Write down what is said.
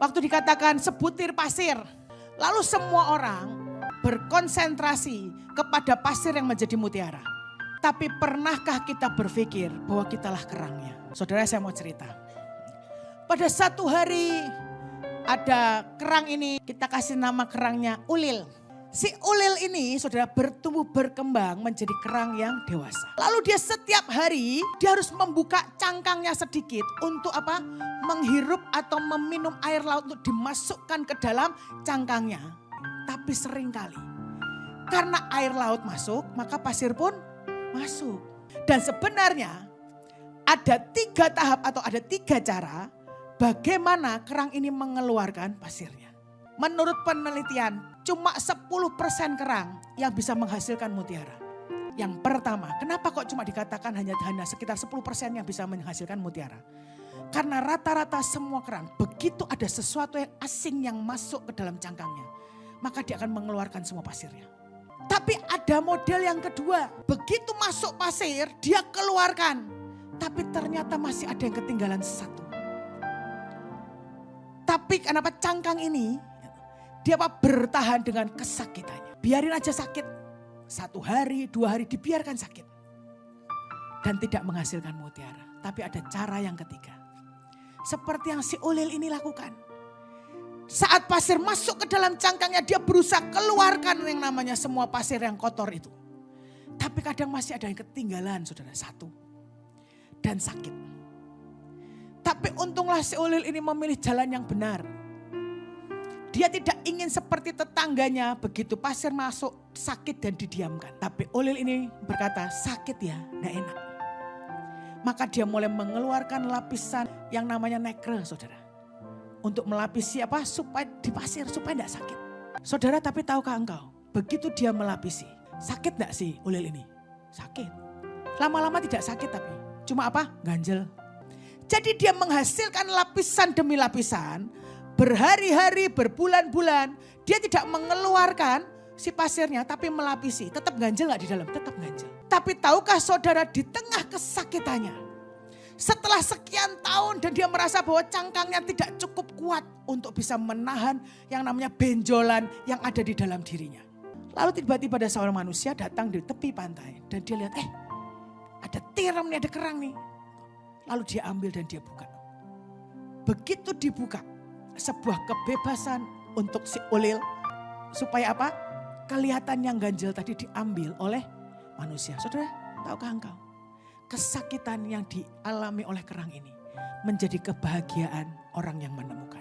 Waktu dikatakan sebutir pasir. Lalu semua orang berkonsentrasi kepada pasir yang menjadi mutiara. Tapi pernahkah kita berpikir bahwa kitalah kerangnya? Saudara, saya mau cerita. Pada satu hari ada kerang ini, kita kasih nama kerangnya Ulil. Si Ulil ini saudara bertumbuh berkembang menjadi kerang yang dewasa. Lalu dia setiap hari dia harus membuka cangkangnya sedikit untuk apa? Menghirup atau meminum air laut untuk dimasukkan ke dalam cangkangnya. Tapi seringkali karena air laut masuk maka pasir pun masuk. Dan sebenarnya ada 3 tahap atau ada 3 cara bagaimana kerang ini mengeluarkan pasirnya. Menurut penelitian cuma 10% kerang yang bisa menghasilkan mutiara. Yang pertama, kenapa kok cuma dikatakan hanya sekitar 10% yang bisa menghasilkan mutiara? Karena rata-rata semua kerang begitu ada sesuatu yang asing yang masuk ke dalam cangkangnya, maka dia akan mengeluarkan semua pasirnya. Tapi ada model yang kedua, begitu masuk pasir dia keluarkan, tapi ternyata masih ada yang ketinggalan satu. Tapi kenapa cangkang ini dia bertahan dengan kesakitannya. Biarin aja sakit. 1 hari, 2 hari dibiarkan sakit. Dan tidak menghasilkan mutiara. Tapi ada cara yang ketiga. Seperti yang si Ulil ini lakukan. Saat pasir masuk ke dalam cangkangnya dia berusaha keluarkan yang namanya semua pasir yang kotor itu. Tapi kadang masih ada yang ketinggalan saudara, 1. Dan sakit. Tapi untunglah si Ulil ini memilih jalan yang benar. Dia tidak ingin seperti tetangganya begitu pasir masuk sakit dan didiamkan. Tapi Ulil ini berkata sakit ya, tidak enak. Maka dia mulai mengeluarkan lapisan yang namanya nekre saudara. Untuk melapisi apa? Supaya di pasir supaya tidak sakit. Saudara, tapi tahukah engkau begitu dia melapisi sakit tidak sih Ulil ini? Sakit. Lama-lama tidak sakit tapi cuma apa? Ganjel. Jadi dia menghasilkan lapisan demi lapisan. Berhari-hari, berbulan-bulan, dia tidak mengeluarkan si pasirnya tapi melapisi. Tetap ganjel gak di dalam? Tetap ganjel. Tapi tahukah saudara di tengah kesakitannya, setelah sekian tahun dan dia merasa bahwa cangkangnya tidak cukup kuat untuk bisa menahan yang namanya benjolan yang ada di dalam dirinya. Lalu tiba-tiba ada seorang manusia datang di tepi pantai dan dia lihat ada tiram nih, ada kerang nih. Lalu dia ambil dan dia buka. Begitu dibuka, sebuah kebebasan untuk si Ulil supaya apa? Kelihatan yang ganjil tadi diambil oleh manusia. Saudara, tahukah engkau? Kesakitan yang dialami oleh kerang ini menjadi kebahagiaan orang yang menemukan.